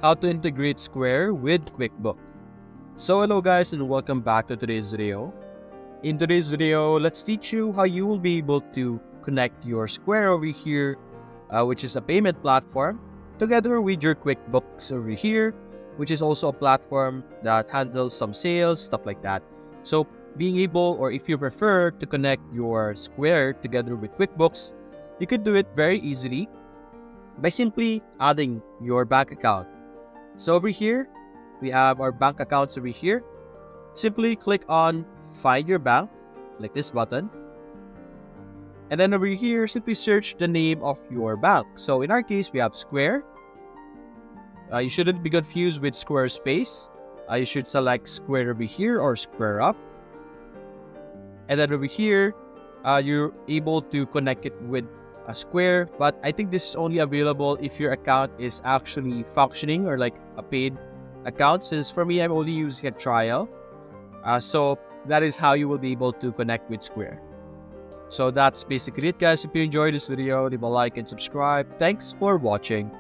how to integrate Square with QuickBooks. So hello guys and welcome back to today's video. In today's video, let's teach you how you will be able to connect your Square over here, which is a payment platform, together with your QuickBooks over here, which is also a platform that handles some sales, stuff like that. So being able, or if you prefer to connect your Square together with QuickBooks, you could do it very easily by simply adding your bank account. So over here, we have our bank accounts over here. Simply click on Find Your Bank, like this button. And then over here, simply search the name of your bank. So in our case, we have Square. You shouldn't be confused with Squarespace. You should select Square over here or Square Up. And then over here, you're able to connect it with a Square, but I think this is only available if your account is actually functioning or like a paid account. Since for me, I'm only using a trial. So that is how you will be able to connect with Square. So that's basically it, guys. If you enjoyed this video, leave a like and subscribe. Thanks for watching.